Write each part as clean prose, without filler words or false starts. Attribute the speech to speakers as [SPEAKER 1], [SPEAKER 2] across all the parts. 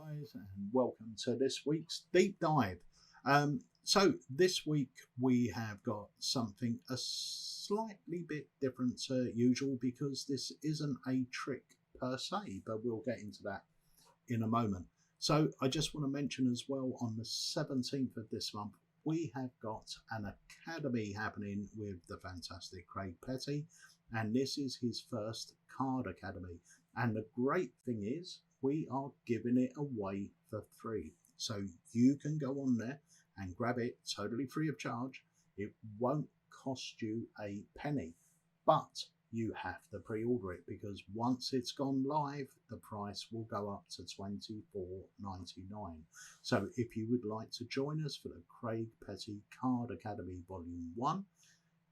[SPEAKER 1] guys, and welcome to this week's deep dive. So this week we have got something a slightly bit different to usual because this isn't a trick per se, but we'll get into that in a moment. So I just want to mention as well, on the 17th of this month we have got an academy happening with the fantastic Craig Petty, and this is his first card academy. And the great thing is, we are giving it away for free. So you can go on there and grab it totally free of charge. It won't cost you a penny, but you have to pre-order it because once it's gone live, the price will go up to $24.99. So if you would like to join us for the Craig Petty Card Academy Volume 1,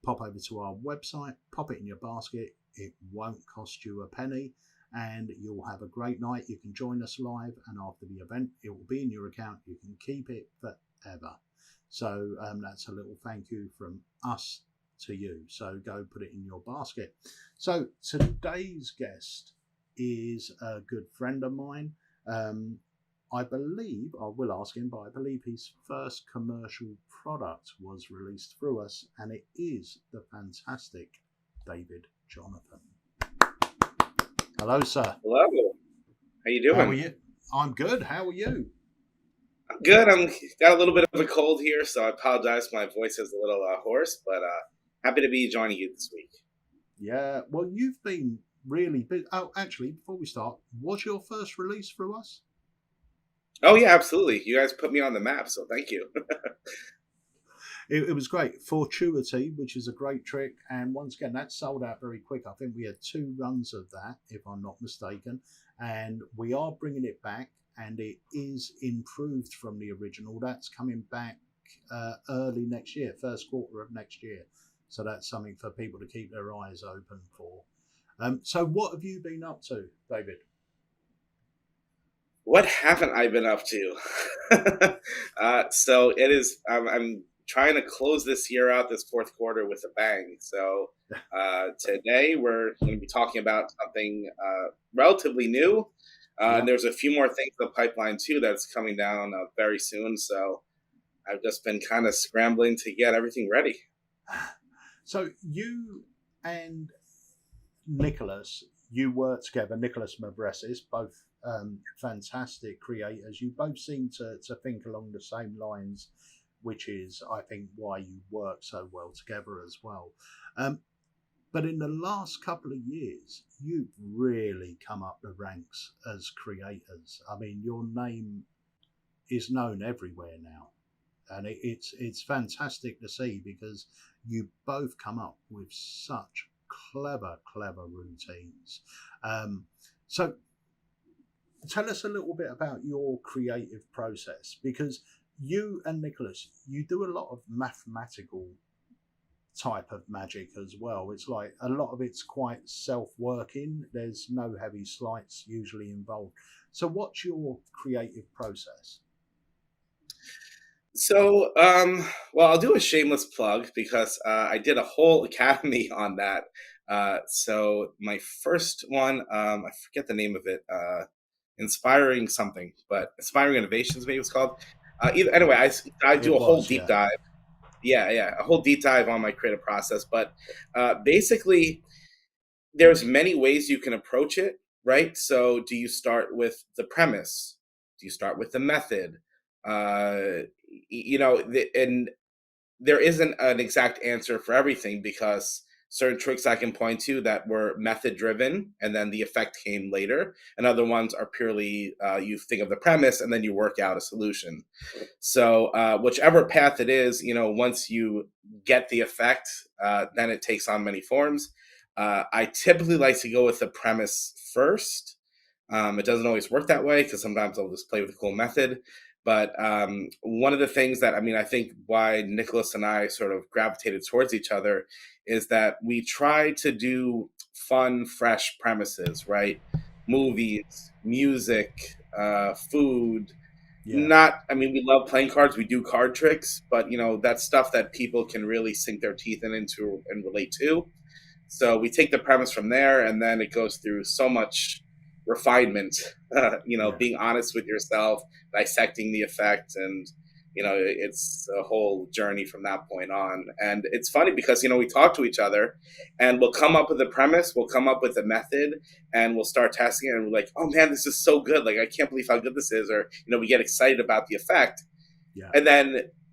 [SPEAKER 1] pop over to our website, pop it in your basket. It won't cost you a penny, and you'll have a great night. You can join us live, and after the event it will be in your account. You can keep it forever. So that's a little thank you from us to you. So go put it in your basket. So today's guest is a good friend of mine. I believe, I will ask him, but I believe his first commercial product was released through us, and it is the fantastic David Jonathan. Hello, sir.
[SPEAKER 2] Hello. How you doing?
[SPEAKER 1] How are you? I'm good. How are you?
[SPEAKER 2] I'm good. I'm got a little bit of a cold here, so I apologize. My voice is a little hoarse, but happy to be joining you this week.
[SPEAKER 1] Yeah. Well, you've been really big. Oh, actually, before we start, was your first release through us?
[SPEAKER 2] Oh yeah, absolutely. You guys put me on the map, so thank you.
[SPEAKER 1] It was great. Fortuity, which is a great trick, and once again, that sold out very quick. I think we had 2 runs of that, if I'm not mistaken, and we are bringing it back, and it is improved from the original. That's coming back early next year, first quarter of next year. So that's something for people to keep their eyes open for. So what have you been up to, David?
[SPEAKER 2] What haven't I been up to? So it is. I'm trying to close this year out, this fourth quarter, with a bang. So today we're going to be talking about something relatively new. And there's a few more things in the pipeline too that's coming down very soon. So I've just been kind of scrambling to get everything ready.
[SPEAKER 1] So you and Nicholas, you work together. Nicholas Mavresis, both fantastic creators. You both seem to think along the same lines, which is, I think, why you work so well together as well. But in the last couple of years, you've really come up the ranks as creators. I mean, your name is known everywhere now, and it's fantastic to see because you both come up with such clever routines. So tell us a little bit about your creative process, because you and Nicholas, you do a lot of mathematical type of magic as well. It's like a lot of it's quite self-working. There's no heavy sleights usually involved. So what's your creative process?
[SPEAKER 2] So, well, I'll do a shameless plug because I did a whole academy on that. So my first one, I forget the name of it, inspiring something, but inspiring innovations, maybe it's called. Anyway, I do a whole deep dive. Yeah, a whole deep dive on my creative process. But basically, there's many ways you can approach it, right? So, do you start with the premise? Do you start with the method? And there isn't an exact answer for everything because certain tricks I can point to that were method driven and then the effect came later, and other ones are purely you think of the premise and then you work out a solution. So whichever path it is, once you get the effect, then it takes on many forms. I typically like to go with the premise first. It doesn't always work that way because sometimes I'll just play with a cool method. But one of the things that, I think why Nicholas and I sort of gravitated towards each other is that we try to do fun, fresh premises, right? Movies, music, food. We love playing cards. We do card tricks, but, that's stuff that people can really sink their teeth into and relate to. So we take the premise from there, and then it goes through so much refinement,
[SPEAKER 1] Yeah,
[SPEAKER 2] being honest with yourself, dissecting the effect, and it's a whole journey from that point on. And it's funny because we talk to each other, and we'll come up with a premise, we'll come up with a method, and we'll start testing it, and we're like, oh man, this is so good! Like I can't believe how good this is, or we get excited about the effect,
[SPEAKER 1] yeah,
[SPEAKER 2] and then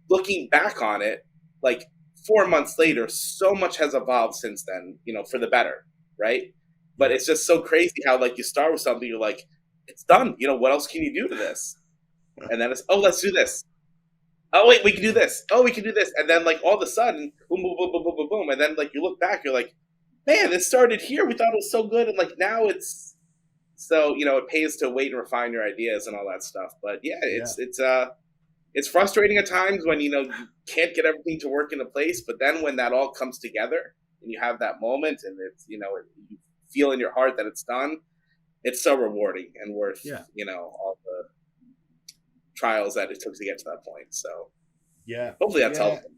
[SPEAKER 2] looking back on it, like 4 months later, so much has evolved since then, for the better, right? But
[SPEAKER 1] yeah,
[SPEAKER 2] it's just so crazy how like you start with something, you're like, it's done. What else can you do to this? And then it's, oh, let's do this. Oh wait, we can do this. Oh, we can do this. And then like all of a sudden, boom, boom, boom, boom, boom, boom, boom. And then like you look back, you're like, man, this started here. We thought it was so good, and like now it's so it pays to wait and refine your ideas and all that stuff. But yeah,
[SPEAKER 1] yeah,
[SPEAKER 2] it's frustrating at times when you can't get everything to work into place, but then when that all comes together and you have that moment, and it's you feel in your heart that it's done, it's so rewarding and worth
[SPEAKER 1] yeah,
[SPEAKER 2] all the trials that it took to get to that point. So
[SPEAKER 1] yeah,
[SPEAKER 2] hopefully that's
[SPEAKER 1] yeah.
[SPEAKER 2] helpful.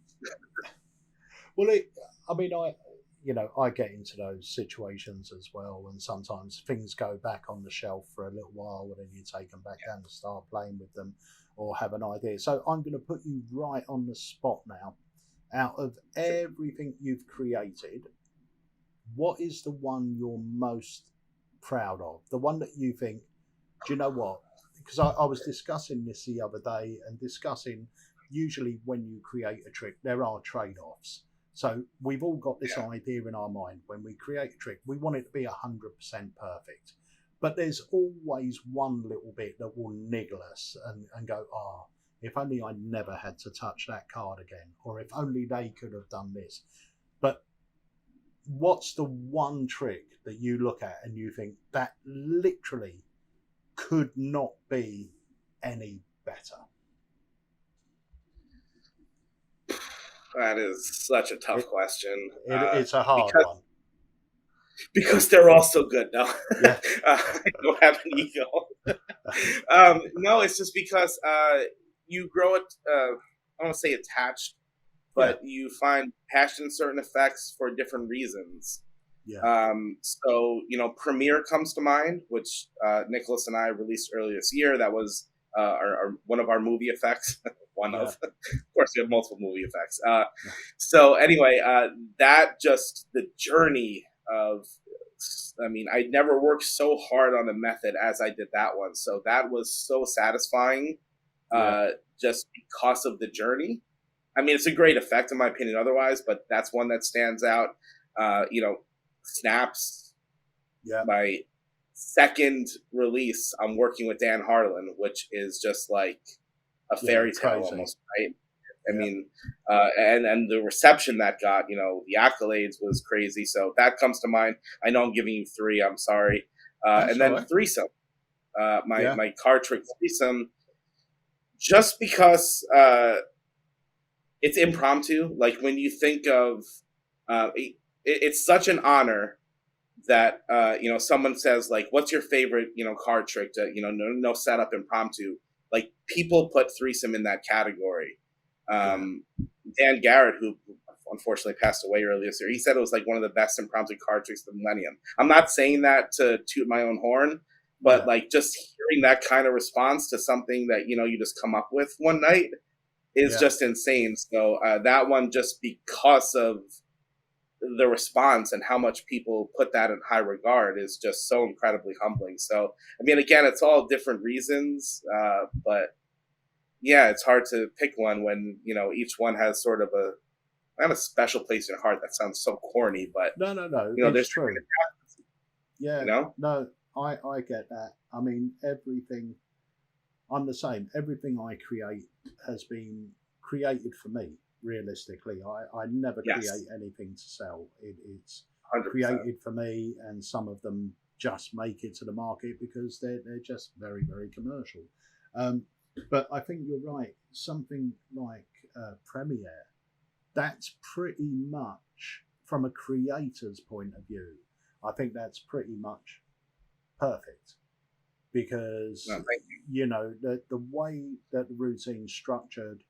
[SPEAKER 1] Well, I mean, I get into those situations as well, and sometimes things go back on the shelf for a little while, and then you take them back down to start playing with them, or have an idea. So I'm going to put you right on the spot now. Out of
[SPEAKER 2] Sure.
[SPEAKER 1] everything you've created, what is the one you're most proud of? The one that you think, do you know what? Because I was discussing this the other day, and discussing usually when you create a trick, there are trade offs. So we've all got this
[SPEAKER 2] Yeah.
[SPEAKER 1] idea in our mind. When we create a trick, we want it to be 100% perfect. But there's always one little bit that will niggle us, and go, oh, if only I never had to touch that card again, or if only they could have done this. But what's the one trick that you look at and you think that literally could not be any better?
[SPEAKER 2] That is such a tough
[SPEAKER 1] It,
[SPEAKER 2] question,
[SPEAKER 1] it's a hard
[SPEAKER 2] because
[SPEAKER 1] one.
[SPEAKER 2] they're all so good. No,
[SPEAKER 1] Yeah,
[SPEAKER 2] I don't have an ego. No, it's just because you grow it. I don't want to say attached,
[SPEAKER 1] yeah,
[SPEAKER 2] but you find passion in certain effects for different reasons.
[SPEAKER 1] yeah,
[SPEAKER 2] So Premiere comes to mind, which Nicholas and I released earlier this year. That was one of our movie effects. One
[SPEAKER 1] yeah,
[SPEAKER 2] of course, we have multiple movie effects. So anyway, that just the journey of. I mean, I never worked so hard on a method as I did that one. So that was so satisfying,
[SPEAKER 1] yeah,
[SPEAKER 2] uh, just because of the journey. I mean, it's a great effect in my opinion otherwise, but that's one that stands out. Snaps,
[SPEAKER 1] yeah,
[SPEAKER 2] my second release, I'm working with Dan Harlan, which is just like a
[SPEAKER 1] yeah,
[SPEAKER 2] fairy tale
[SPEAKER 1] crazy.
[SPEAKER 2] almost, right? I
[SPEAKER 1] Yeah,
[SPEAKER 2] mean, and the reception that got, the accolades was crazy. So that comes to mind. I know I'm giving you three. I'm sorry.
[SPEAKER 1] that's
[SPEAKER 2] And
[SPEAKER 1] all
[SPEAKER 2] then
[SPEAKER 1] right.
[SPEAKER 2] threesome. My
[SPEAKER 1] Yeah,
[SPEAKER 2] my card trick threesome, just because it's impromptu. Like when you think of, it's such an honor that someone says like, "What's your favorite card trick?" To no setup, impromptu. Like people put threesome in that category.
[SPEAKER 1] yeah,
[SPEAKER 2] Um, Dan Garrett, who unfortunately passed away earlier this year, he said it was like one of the best impromptu card tricks of the millennium. I'm not saying that to toot my own horn, but
[SPEAKER 1] yeah,
[SPEAKER 2] like just hearing that kind of response to something that you just come up with one night is
[SPEAKER 1] yeah.
[SPEAKER 2] just insane. So that one, just because of the response and how much people put that in high regard, is just so incredibly humbling. So, I mean, again, it's all different reasons, but yeah, it's hard to pick one when each one has sort of a not a special place in your heart. That sounds so corny, but
[SPEAKER 1] No, no, no. It's
[SPEAKER 2] there's
[SPEAKER 1] true.
[SPEAKER 2] you
[SPEAKER 1] Yeah,
[SPEAKER 2] know,
[SPEAKER 1] no, I get that. I mean, everything. I'm the same. Everything I create has been created for me. Realistically, I never
[SPEAKER 2] yes,
[SPEAKER 1] create anything to sell. It's
[SPEAKER 2] 100%.
[SPEAKER 1] created for me, and some of them just make it to the market because they're just very, very commercial. Um, but I think you're right. Something like Premiere, that's pretty much from a creator's point of view. I think that's pretty much perfect,
[SPEAKER 2] No,
[SPEAKER 1] because
[SPEAKER 2] thank you.
[SPEAKER 1] the way that the routine's structured,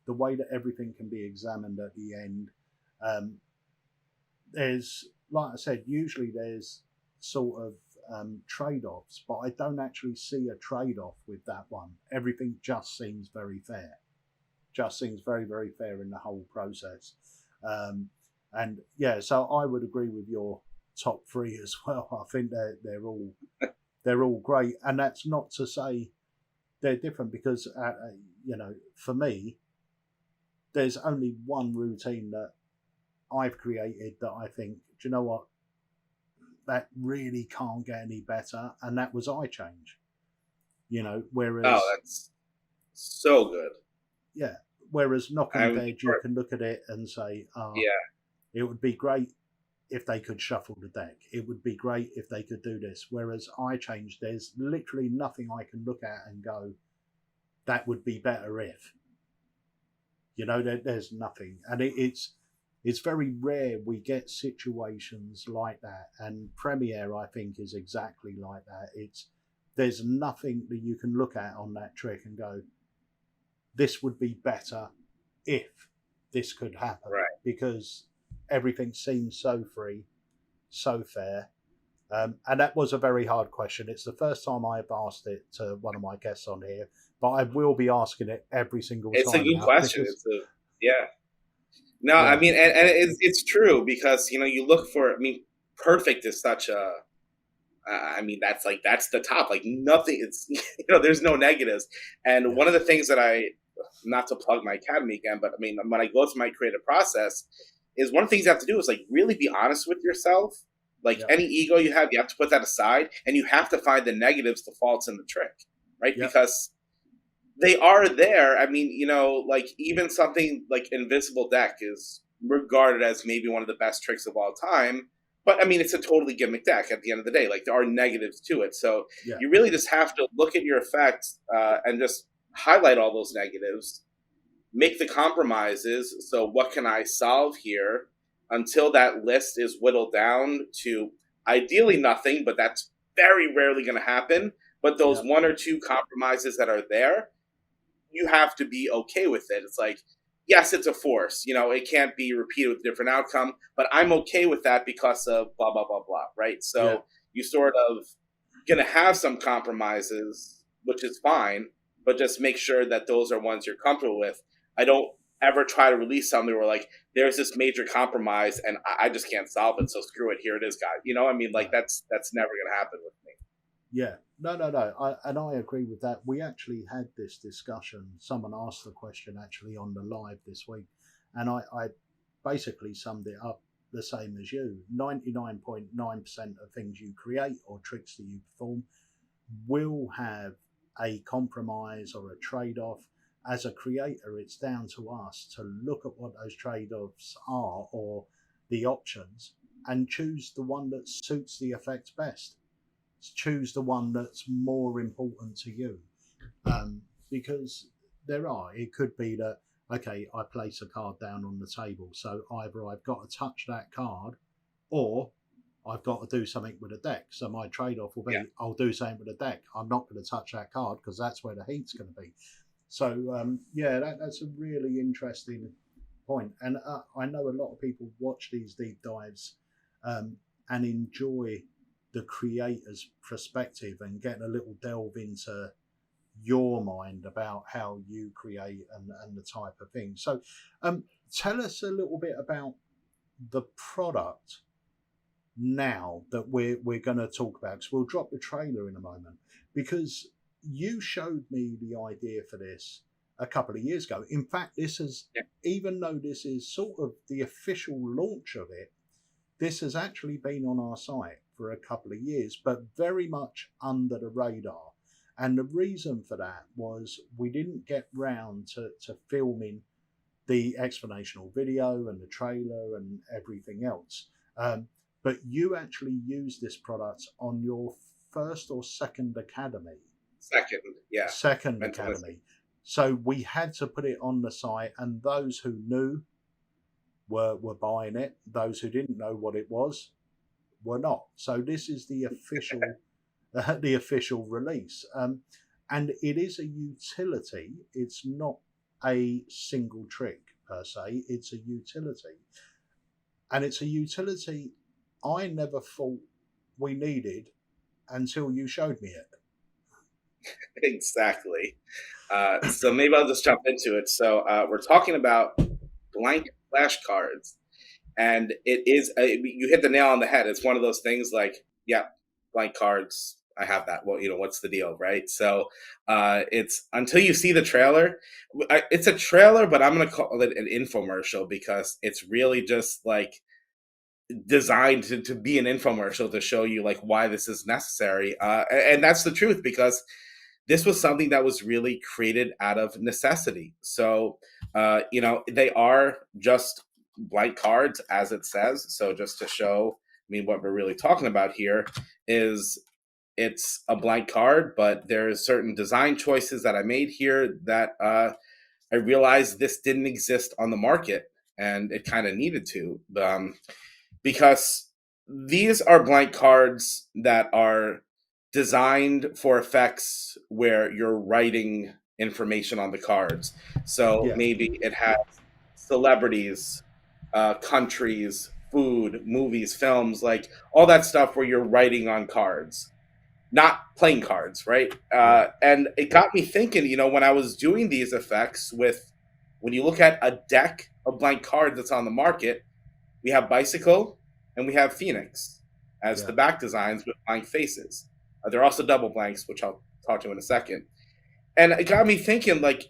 [SPEAKER 1] the way that everything can be examined at the end. um, there's, like I said, usually there's sort of trade-offs, but I don't actually see a trade-off with that one. Everything just seems very fair. Just seems very, very fair in the whole process. And yeah, so I would agree with your top three as well. I think they're all great, and that's not to say they're different because for me, there's only one routine that I've created that I think, do you know what, that really can't get any better, and that was eye change. Whereas
[SPEAKER 2] Oh, that's so good.
[SPEAKER 1] yeah, whereas knock
[SPEAKER 2] I
[SPEAKER 1] and
[SPEAKER 2] would,
[SPEAKER 1] bed, you can look at it and say,
[SPEAKER 2] yeah,
[SPEAKER 1] it would be great if they could shuffle the deck. It would be great if they could do this. Whereas eye change, there's literally nothing I can look at and go, that would be better if. There's nothing, and it's very rare we get situations like that. And Premiere, I think, is exactly like that. There's nothing that you can look at on that trick and go, this would be better if this could happen,
[SPEAKER 2] right.
[SPEAKER 1] because everything seems so free, so fair. And that was a very hard question. It's the first time I've asked it to one of my guests on here, but I will be asking it every single
[SPEAKER 2] It's a
[SPEAKER 1] time
[SPEAKER 2] good
[SPEAKER 1] now
[SPEAKER 2] question.
[SPEAKER 1] because
[SPEAKER 2] Yeah. No, I
[SPEAKER 1] yeah,
[SPEAKER 2] mean, and it's true because you look for. I mean, perfect is such a. I mean, that's the top. Like nothing. It's there's no negatives. And
[SPEAKER 1] yeah,
[SPEAKER 2] one of the things that not to plug my academy again, but I mean, when I go to my creative process, is one of the things you have to do is like really be honest with yourself. Like
[SPEAKER 1] yeah,
[SPEAKER 2] any ego you have to put that aside, and you have to find the negatives, the faults in the trick, right?
[SPEAKER 1] yeah,
[SPEAKER 2] Because they are there. I mean, like even something like Invisible Deck is regarded as maybe one of the best tricks of all time. But I mean, it's a totally gimmick deck at the end of the day. Like there are negatives to it. So
[SPEAKER 1] yeah,
[SPEAKER 2] you really just have to look at your effects and just highlight all those negatives, make the compromises. So what can I solve here until that list is whittled down to ideally nothing, but that's very rarely going to happen. But those
[SPEAKER 1] yeah,
[SPEAKER 2] one or two compromises that are there, you have to be okay with it. It's like, yes, it's a force. It can't be repeated with a different outcome, but I'm okay with that because of blah, blah, blah, blah, right?
[SPEAKER 1] yeah,
[SPEAKER 2] So you sort of going to have some compromises, which is fine, but just make sure that those are ones you're comfortable with. I don't ever try to release something where like, there's this major compromise and I just can't solve it. So screw it. Here it is, guys. I mean, like
[SPEAKER 1] no,
[SPEAKER 2] that's never going to happen with me.
[SPEAKER 1] yeah. No, no, no. I agree with that. We actually had this discussion. Someone asked the question actually on the live this week, and I basically summed it up the same as you. 99.9% of things you create or tricks that you perform will have a compromise or a trade-off. As a creator, it's down to us to look at what those trade-offs are or the options and choose the one that suits the effect best. Choose the one that's more important to you. Because it could be that, okay, I place a card down on the table, so either I've got to touch that card or I've got to do something with the deck. So my trade-off will be,
[SPEAKER 2] Yeah.
[SPEAKER 1] I'll do something with the deck. I'm not going to touch that card because that's where the heat's going to be. So that's a really interesting point. And I know a lot of people watch these deep dives and enjoy the creator's perspective and getting a little delve into your mind about how you create and the type of thing. So tell us a little bit about the product now that we're going to talk about, because we'll drop the trailer in a moment, because you showed me the idea for this a couple of years ago. In fact, even though this is sort of the official launch of it, this has actually been on our site for a couple of years, but very much under the radar. And the reason for that was we didn't get round to filming the explanational video and the trailer and everything else. But you actually used this product on your first or second academy.
[SPEAKER 2] Second, yeah.
[SPEAKER 1] Second academy. So we had to put it on the site, and those who knew were buying it. Those who didn't know what it was were not. So this is the official the official release, and it is a utility. It's not a single trick per se. It's a utility, and it's a utility I never thought we needed until you showed me it.
[SPEAKER 2] Exactly. So maybe I'll just jump into it. So we're talking about blank flashcards, and it is you hit the nail on the head. It's one of those things like, yeah, blank cards. I have that. Well, what's the deal, right? So it's until you see the trailer. It's a trailer, but I'm going to call it an infomercial because it's really just like designed to be an infomercial to show you like why this is necessary. And that's the truth, because this was something that was really created out of necessity. So, they are just blank cards, as it says. So, just to show, what we're really talking about here is it's a blank card, but there's certain design choices that I made here that I realized this didn't exist on the market, and it kind of needed to, because these are blank cards that are designed for effects where you're writing information on the cards. So
[SPEAKER 1] Yeah,
[SPEAKER 2] maybe it has celebrities, countries, food, movies, films, like all that stuff where you're writing on cards, not playing cards, right?
[SPEAKER 1] yeah,
[SPEAKER 2] And it got me thinking, when I was doing these effects when you look at a deck of blank cards that's on the market, we have Bicycle and we have Phoenix as
[SPEAKER 1] yeah,
[SPEAKER 2] the back designs with blank faces. They're also double blanks, which I'll talk to in a second. And it got me thinking, like,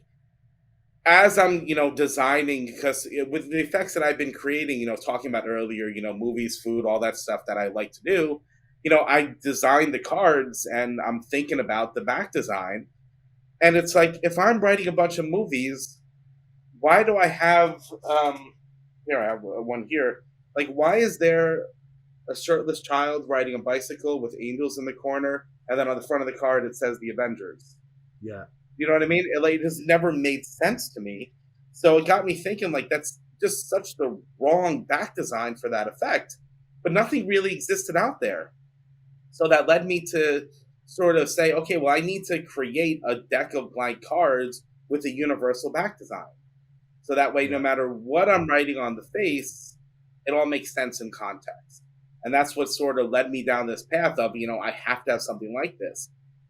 [SPEAKER 2] as I'm, designing, because with the effects that I've been creating, talking about earlier, movies, food, all that stuff that I like to do, I design the cards and I'm thinking about the back design. And it's like, if I'm writing a bunch of movies, why do I have, here, I have one here. Like, why is there a shirtless child riding a bicycle with angels in the corner, and then on the front of the card it says the Avengers?
[SPEAKER 1] yeah,
[SPEAKER 2] You know what I mean? It has never made sense to me. So it got me thinking, like, that's just such the wrong back design for that effect. But nothing really existed out there. So that led me to sort of say, okay, well, I need to create a deck of blank cards with a universal back design. So that way, no
[SPEAKER 1] yeah,
[SPEAKER 2] matter what I'm writing on the face, it all makes sense in context. And that's what sort of led me down this path of, I have to have something like this.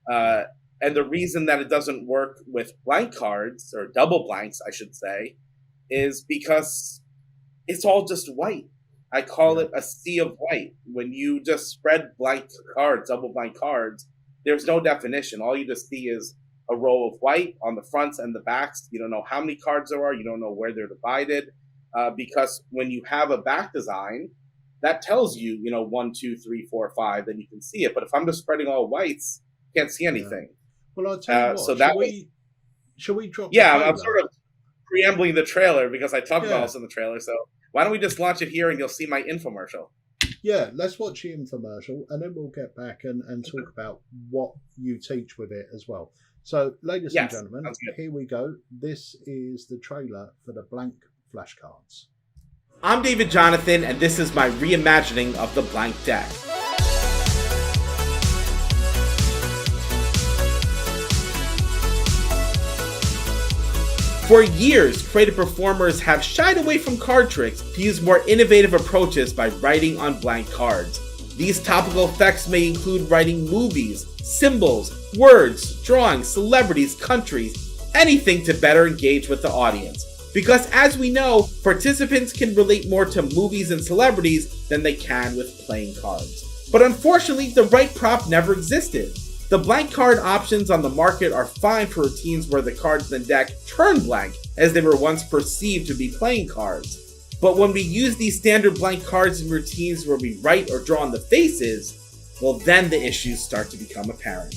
[SPEAKER 1] yeah,
[SPEAKER 2] And the reason that it doesn't work with blank cards, or double blanks, I should say, is because it's all just white. I call
[SPEAKER 1] yeah,
[SPEAKER 2] it a sea of white. When you just spread blank cards, double blank cards, there's no definition. All you just see is a row of white on the fronts and the backs. You don't know how many cards there are. You don't know where they're divided. Because when you have a back design, that tells you, 1, 2, 3, 4, 5, then you can see it. But if I'm just spreading all whites, you can't see
[SPEAKER 1] yeah.
[SPEAKER 2] anything.
[SPEAKER 1] Well, I'll tell you
[SPEAKER 2] So
[SPEAKER 1] what.
[SPEAKER 2] that was,
[SPEAKER 1] Shall we drop the
[SPEAKER 2] yeah, I'm
[SPEAKER 1] trailer?
[SPEAKER 2] sort of preambling the trailer because I talked about
[SPEAKER 1] Yeah,
[SPEAKER 2] this in the trailer. So why don't we just launch it here and you'll see my infomercial?
[SPEAKER 1] yeah. Let's watch the infomercial, and then we'll get back and talk about what you teach with it as well. So, ladies and
[SPEAKER 2] Yes,
[SPEAKER 1] gentlemen,
[SPEAKER 2] sounds good.
[SPEAKER 1] here we go. This is the trailer for the blank flashcards.
[SPEAKER 2] I'm David Jonathan, and this is my reimagining of the blank deck. For years, creative performers have shied away from card tricks to use more innovative approaches by writing on blank cards. These topical effects may include writing movies, symbols, words, drawings, celebrities, countries, anything to better engage with the audience. Because as we know, participants can relate more to movies and celebrities than they can with playing cards. But unfortunately, the right prop never existed. The blank card options on the market are fine for routines where the cards in the deck turn blank, as they were once perceived to be playing cards. But when we use these standard blank cards in routines where we write or draw on the faces, well, then the issues start to become apparent.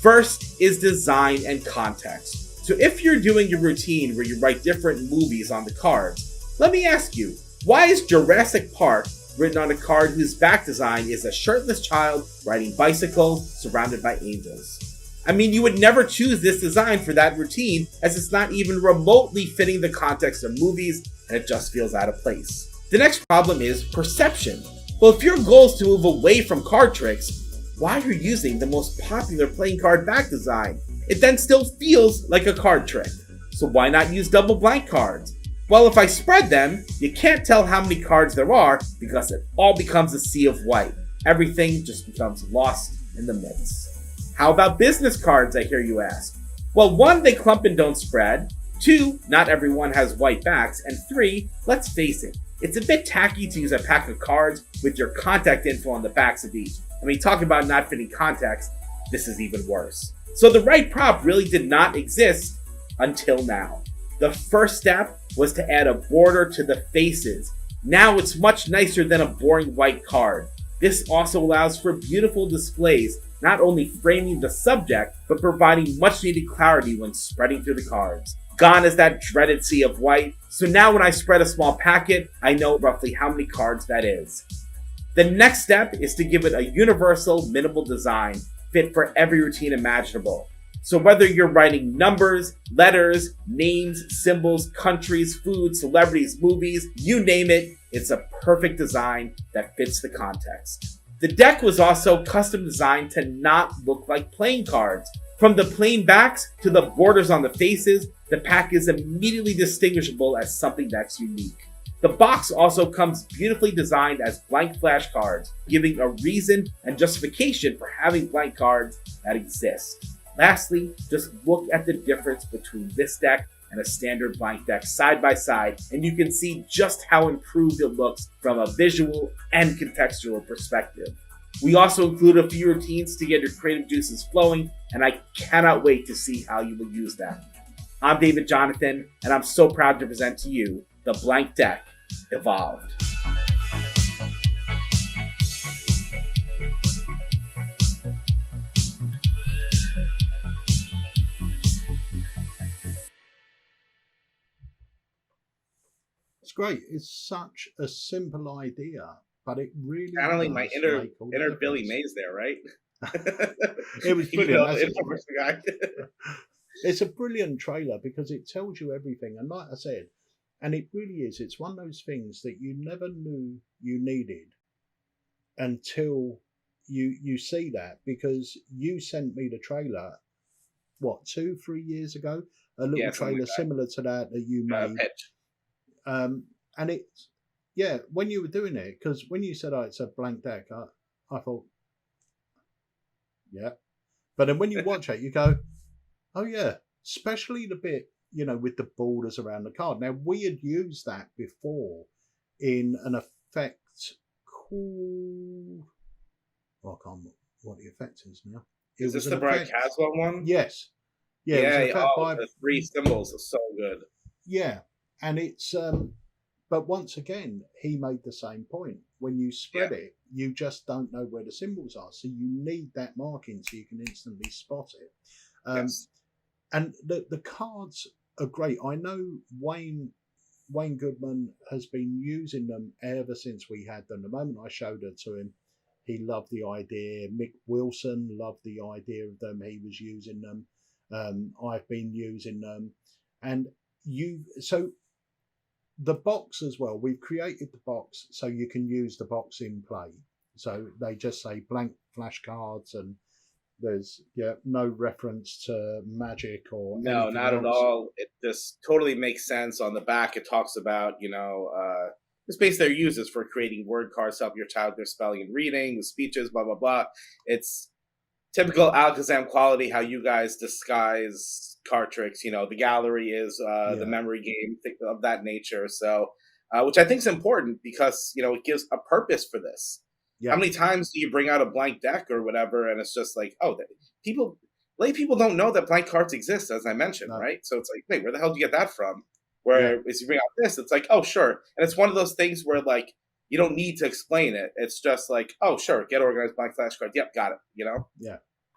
[SPEAKER 2] First is design and context. So if you're doing your routine where you write different movies on the cards, let me ask you, why is Jurassic Park written on a card whose back design is a shirtless child riding bicycles surrounded by angels? I mean, you would never choose this design for that routine, as it's not even remotely fitting the context of movies, and it just feels out of place. The next problem is perception. Well, if your goal is to move away from card tricks, why are you using the most popular playing card back design? It then still feels like a card trick. So why not use double blank cards? Well, if I spread them, you can't tell how many cards there are because it all becomes a sea of white. Everything just becomes lost in the mix. How about business cards, I hear you ask? Well, 1, they clump and don't spread. 2, not everyone has white backs. And 3, let's face it, it's a bit tacky to use a pack of cards with your contact info on the backs of each. I mean, talk about not fitting context, this is even worse. So the right prop really did not exist until now. The first step was to add a border to the faces. Now it's much nicer than a boring white card. This also allows for beautiful displays, not only framing the subject, but providing much needed clarity when spreading through the cards. Gone is that dreaded sea of white, so now when I spread a small packet, I know roughly how many cards that is. The next step is to give it a universal, minimal design, fit for every routine imaginable. So whether you're writing numbers, letters, names, symbols, countries, food, celebrities, movies, you name it, it's a perfect design that fits the context. The deck was also custom designed to not look like playing cards. From the plain backs to the borders on the faces, the pack is immediately distinguishable as something that's unique. The box also comes beautifully designed as blank flashcards, giving a reason and justification for having blank cards that exist. Lastly, just look at the difference between this deck and a standard blank deck side by side, and you can see just how improved it looks from a visual and contextual perspective. We also include a few routines to get your creative juices flowing, and I cannot wait to see how you will use them. I'm David Jonathan, and I'm so proud to present to you the Blank Deck Evolved.
[SPEAKER 1] It's great. It's such a simple idea, but it really
[SPEAKER 2] Channeling my
[SPEAKER 1] does
[SPEAKER 2] inner
[SPEAKER 1] make all the
[SPEAKER 2] inner Billy
[SPEAKER 1] difference.
[SPEAKER 2] Mays there, right?
[SPEAKER 1] It was
[SPEAKER 2] Even
[SPEAKER 1] brilliant.
[SPEAKER 2] though
[SPEAKER 1] That's
[SPEAKER 2] it's
[SPEAKER 1] it.
[SPEAKER 2] the guy.
[SPEAKER 1] It's a brilliant trailer because it tells you everything. And like I said, and it really is, it's one of those things that you never knew you needed until you see that, because you sent me the trailer, what, 2-3 years ago? A little
[SPEAKER 2] Yeah, something
[SPEAKER 1] trailer
[SPEAKER 2] like
[SPEAKER 1] similar to that you
[SPEAKER 2] that.
[SPEAKER 1] made.
[SPEAKER 2] Pitch.
[SPEAKER 1] And it's, yeah, when you were doing it, because when you said, oh, it's a blank deck, I thought, yeah. But then when you watch it, you go, oh, yeah, especially the bit, with the borders around the card. Now, we had used that before in an effect called, well, I can't remember what the effect is now.
[SPEAKER 2] Is this the Brian Caswell one?
[SPEAKER 1] Yes. Yeah, it was an effect by
[SPEAKER 2] the 3 symbols are so good.
[SPEAKER 1] Yeah, and it's but once again, he made the same point. When you spread it, you just don't know where the symbols are, so you need that marking so you can instantly spot it.
[SPEAKER 2] Yes.
[SPEAKER 1] And the cards are great. I know Wayne Goodman has been using them ever since we had them. The moment I showed her to him, he loved the idea. Mick Wilson loved the idea of them. He was using them. I've been using them, and so the box as well. We've created the box so you can use the box in play. So they just say blank flashcards, and there's no reference to magic or
[SPEAKER 2] no,
[SPEAKER 1] anything
[SPEAKER 2] not
[SPEAKER 1] else.
[SPEAKER 2] at all. It just totally makes sense. On the back, it talks about the space they're uses for creating word cards to help your child with their spelling and reading, with speeches, blah blah blah. It's typical Alakazam quality, how you guys disguise card tricks. The gallery is the memory game of that nature. So, which I think is important because it gives a purpose for this. Yeah. How many times do you bring out a blank deck or whatever, and it's just like, oh, lay people don't know that blank cards exist, as I mentioned, right? So it's like, wait, where the hell do you get that from? Whereas you bring out this, it's like, oh, sure. And it's one of those things where, like, you don't need to explain it. It's just like, oh, sure, get organized blank flashcard. Yep, got it,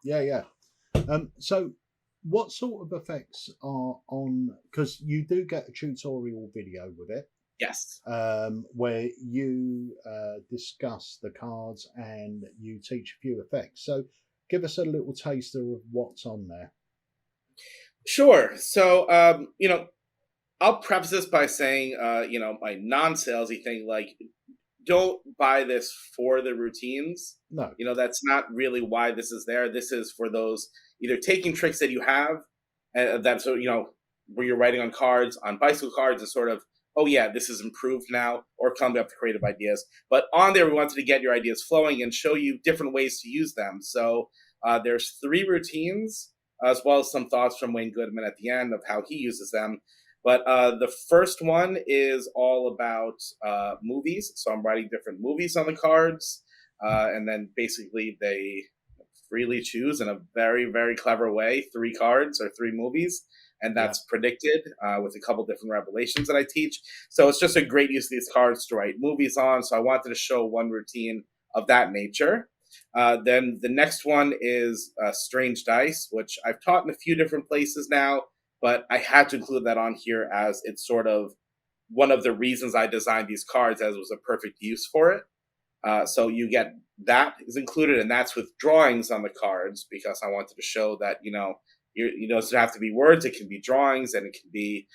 [SPEAKER 1] Yeah. So what sort of effects are on, because you do get a tutorial video with it.
[SPEAKER 2] Yes.
[SPEAKER 1] Where you discuss the cards and you teach a few effects. So give us a little taster of what's on there.
[SPEAKER 2] Sure. So, I'll preface this by saying, my non-salesy thing, like, don't buy this for the routines.
[SPEAKER 1] No.
[SPEAKER 2] That's not really why this is there. This is for those either taking tricks that you have, where you're writing on cards, on bicycle cards, and sort of oh yeah, this is improved now, or come up with creative ideas. But on there, we wanted to get your ideas flowing and show you different ways to use them. So there's 3 routines, as well as some thoughts from Wayne Goodman at the end of how he uses them. But the first one is all about movies. So I'm writing different movies on the cards, and then basically they freely choose in a very, very clever way 3 cards or 3 movies. And
[SPEAKER 1] Yeah.
[SPEAKER 2] that's predicted with a couple different revelations that I teach. So it's just a great use of these cards to write movies on. So I wanted to show one routine of that nature. Then the next one is Strange Dice, which I've taught in a few different places now, but I had to include that on here as it's sort of one of the reasons I designed these cards, as it was a perfect use for it. So you get that is included, and that's with drawings on the cards, because I wanted to show that you doesn't have to be words; it can be drawings, and it can be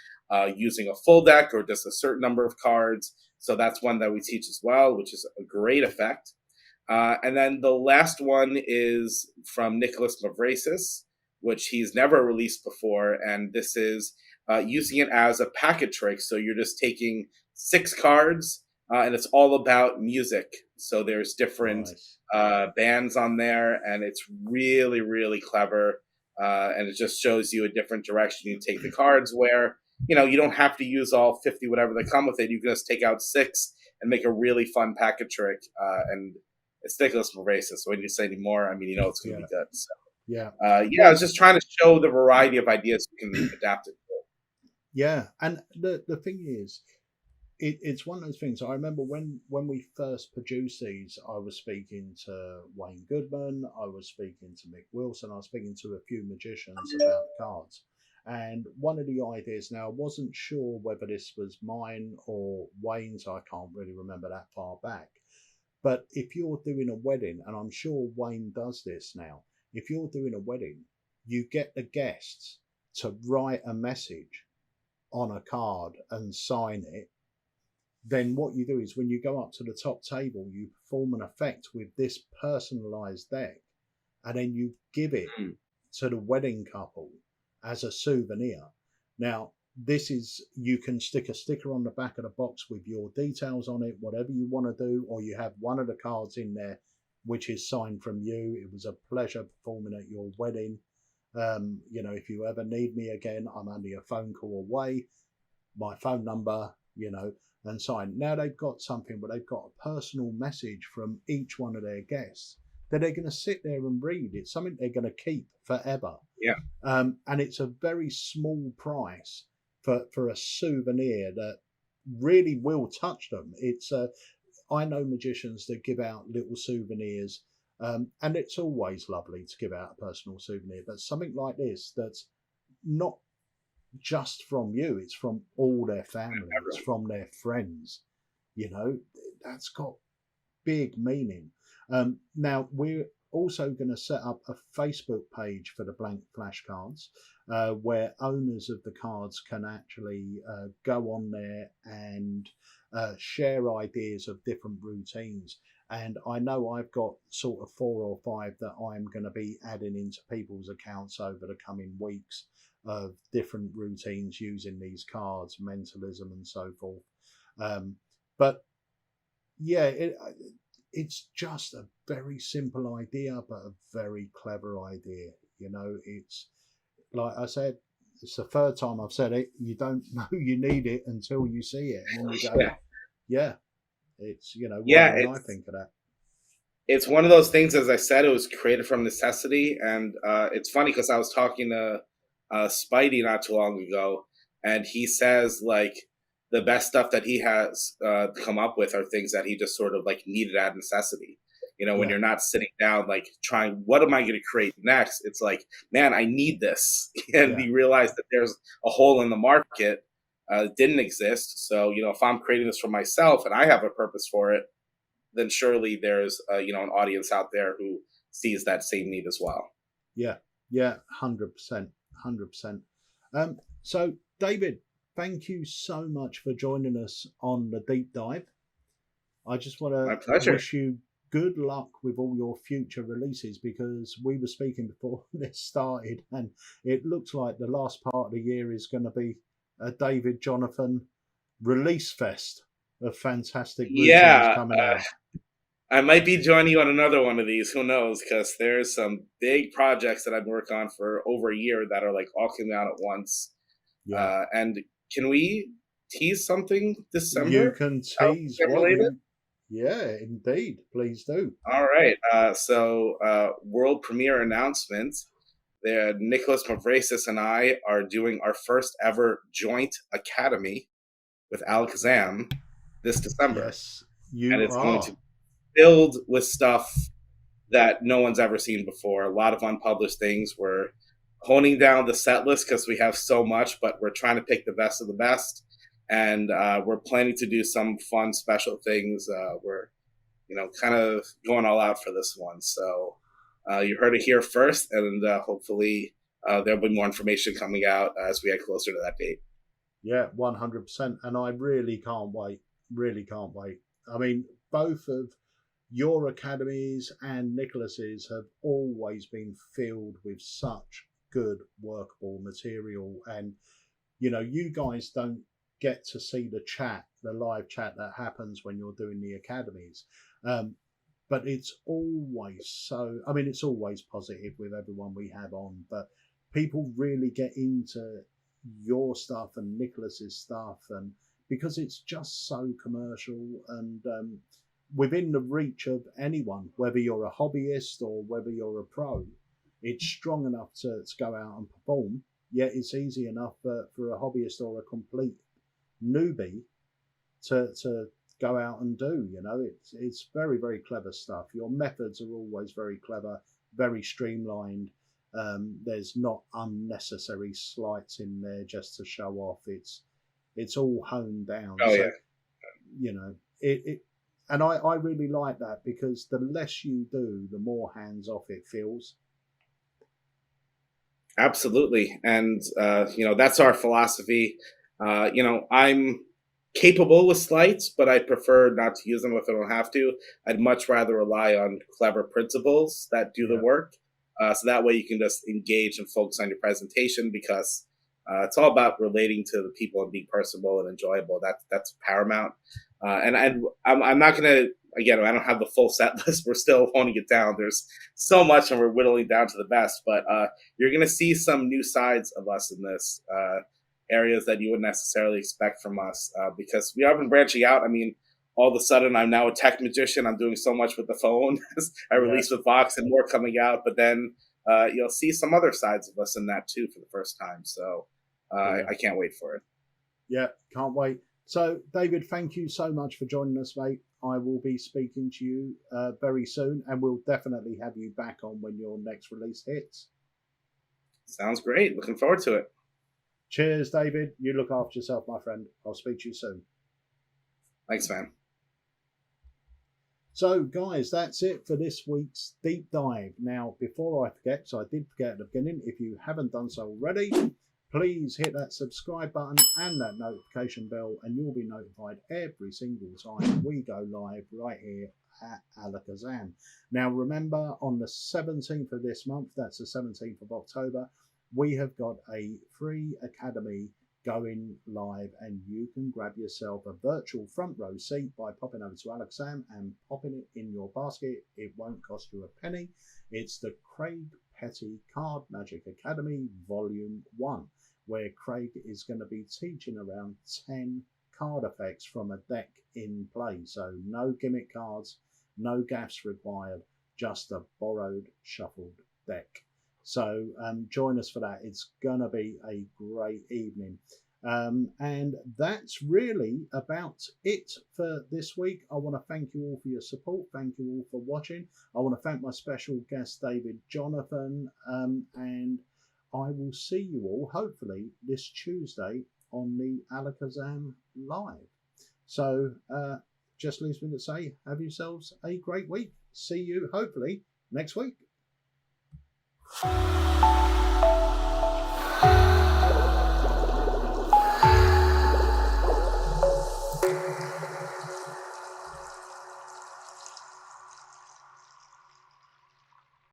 [SPEAKER 2] using a full deck or just a certain number of cards. So that's one that we teach as well, which is a great effect. And then the last one is from Nicholas Mavrasis, which he's never released before, and this is using it as a packet trick. So you're just taking 6 cards, and it's all about music. So there's different
[SPEAKER 1] Nice.
[SPEAKER 2] bands on there, and it's really, really clever. And it just shows you a different direction you take the cards, where you don't have to use all 50 whatever that come with it. You can just take out 6 and make a really fun packet trick. And it's Nicholas Mavrasis. So when you say any more, I mean, it's going to
[SPEAKER 1] Yeah.
[SPEAKER 2] be good. So
[SPEAKER 1] Yeah.
[SPEAKER 2] I was just trying to show the variety of ideas you can adapt it to.
[SPEAKER 1] Yeah. And the thing is, it's one of those things. I remember when we first produced these, I was speaking to Wayne Goodman, I was speaking to Mick Wilson, I was speaking to a few magicians about cards. And one of the ideas, now I wasn't sure whether this was mine or Wayne's, I can't really remember that far back. But if you're doing a wedding, and I'm sure Wayne does this now, if you're doing a wedding, you get the guests to write a message on a card and sign it. Then what you do is, when you go up to the top table, you perform an effect with this personalized deck, and then you give it
[SPEAKER 2] Hmm.
[SPEAKER 1] to the wedding couple as a souvenir. Now, this is, you can stick a sticker on the back of the box with your details on it, whatever you want to do, or you have one of the cards in there which is signed from you. It was a pleasure performing at your wedding. If you ever need me again, I'm only a phone call away. My phone number, and sign. Now they've got something, but they've got a personal message from each one of their guests that they're going to sit there and read. It's something they're going to keep forever.
[SPEAKER 2] Yeah.
[SPEAKER 1] And it's a very small price for a souvenir that really will touch them. I know magicians that give out little souvenirs, and it's always lovely to give out a personal souvenir, but something like this that's not just from you, it's from all their family, it's from their friends, that's got big meaning. Now we're also going to set up a Facebook page for the blank flashcards, where owners of the cards can actually go on there and share ideas of different routines. And I know I've got sort of 4 or 5 that I'm going to be adding into people's accounts over the coming weeks, of different routines using these cards, mentalism and so forth. But yeah, it's just a very simple idea, but a very clever idea. It's like I said, it's the 3rd time I've said it. You don't know you need it until you see it, and then you go,
[SPEAKER 2] Yeah.
[SPEAKER 1] yeah, it's what
[SPEAKER 2] Yeah.
[SPEAKER 1] did I think of that?
[SPEAKER 2] It's one of those things, as I said, it was created from necessity. And it's funny because I was talking to Spidey not too long ago, and he says, like, the best stuff that he has come up with are things that he just sort of like needed out of necessity. When
[SPEAKER 1] Yeah,
[SPEAKER 2] you're not sitting down, like, trying, what am I going to create next? It's like, man, I need this. And
[SPEAKER 1] yeah,
[SPEAKER 2] he realized that there's a hole in the market, didn't exist. So, if I'm creating this for myself and I have a purpose for it, then surely there's an audience out there who sees that same need as well.
[SPEAKER 1] yeah, yeah, 100%, 100%. So David, thank you so much for joining us on the deep dive. I just want
[SPEAKER 2] My
[SPEAKER 1] to
[SPEAKER 2] pleasure.
[SPEAKER 1] wish you good luck with all your future releases, because we were speaking before this started, and it looks like the last part of the year is going to be a David Jonathan release fest of fantastic routines
[SPEAKER 2] Yeah,
[SPEAKER 1] coming out.
[SPEAKER 2] I might be joining you on another one of these. Who knows? Because there's some big projects that I've been working on for over a year that are like all coming out at once.
[SPEAKER 1] Yeah,
[SPEAKER 2] And can we tease something
[SPEAKER 1] you
[SPEAKER 2] December?
[SPEAKER 1] can tease what
[SPEAKER 2] Related?
[SPEAKER 1] you. Yeah, indeed. Please do.
[SPEAKER 2] All right. World premiere announcement. There, Nicholas Mavrasis and I are doing our first ever joint academy with Alakazam this December,
[SPEAKER 1] Yes,
[SPEAKER 2] and
[SPEAKER 1] you
[SPEAKER 2] it's going to
[SPEAKER 1] are.
[SPEAKER 2] be filled with stuff that no one's ever seen before. A lot of unpublished things. We're honing down the set list because we have so much, but we're trying to pick the best of the best, and we're planning to do some fun, special things. We're kind of going all out for this one. So you heard it here first, and hopefully there'll be more information coming out as we get closer to that date.
[SPEAKER 1] Yeah, 100%. And I really can't wait. Really can't wait. I mean, both of your academies and Nicholas's have always been filled with such good workable material. And, you guys don't get to see the live chat that happens when you're doing the academies. But it's always it's always positive with everyone we have on, but people really get into your stuff and Nicholas's stuff, and because it's just so commercial and within the reach of anyone, whether you're a hobbyist or whether you're a pro, it's strong enough to go out and perform, yet it's easy enough for a hobbyist or a complete newbie to go out and do. It's very, very clever stuff. Your methods are always very clever, very streamlined. There's not unnecessary slights in there just to show off. It's all honed down.
[SPEAKER 2] Oh
[SPEAKER 1] So
[SPEAKER 2] yeah,
[SPEAKER 1] it and I really like that, because the less you do, the more hands off it feels.
[SPEAKER 2] absolutely, and that's our philosophy. I'm capable with slights, but I prefer not to use them if I don't have to. I'd much rather rely on clever principles that do the
[SPEAKER 1] Yeah,
[SPEAKER 2] work. So that way you can just engage and focus on your presentation, because it's all about relating to the people and being personable and enjoyable. That's paramount. I'm not going to, again, I don't have the full set list. We're still honing it down. There's so much and we're whittling down to the best, but you're going to see some new sides of us in this. Areas that you wouldn't necessarily expect from us, because we have been branching out. I mean, all of a sudden, I'm now a tech magician. I'm doing so much with the phone. I
[SPEAKER 1] yeah,
[SPEAKER 2] release with Vox and more coming out, but then you'll see some other sides of us in that too for the first time. So I
[SPEAKER 1] brilliant.
[SPEAKER 2] can't wait for it.
[SPEAKER 1] Yeah, can't wait. So, David, thank you so much for joining us, mate. I will be speaking to you very soon, and we'll definitely have you back on when your next release hits.
[SPEAKER 2] Sounds great. Looking forward to it.
[SPEAKER 1] Cheers, David. You look after yourself, my friend. I'll speak to you soon.
[SPEAKER 2] Thanks, man.
[SPEAKER 1] So, guys, that's it for this week's deep dive. Now, before I forget, so I did forget at the beginning, if you haven't done so already, please hit that subscribe button and that notification bell, and you'll be notified every single time we go live right here at Alakazam. Now, remember, on the 17th of this month, that's the 17th of October, we have got a free academy going live, and you can grab yourself a virtual front row seat by popping over to Alakazam and popping it in your basket. It won't cost you a penny. It's the Craig Petty Card Magic Academy Volume 1, where Craig is going to be teaching around 10 card effects from a deck in play. So no gimmick cards, no gaffs required, just a borrowed, shuffled deck. So join us for that. It's going to be a great evening. And that's really about it for this week. I want to thank you all for your support. Thank you all for watching. I want to thank my special guest, David Jonathan. And I will see you all, hopefully, this Tuesday on the Alakazam Live. So just leaves me to say, have yourselves a great week. See you, hopefully, next week.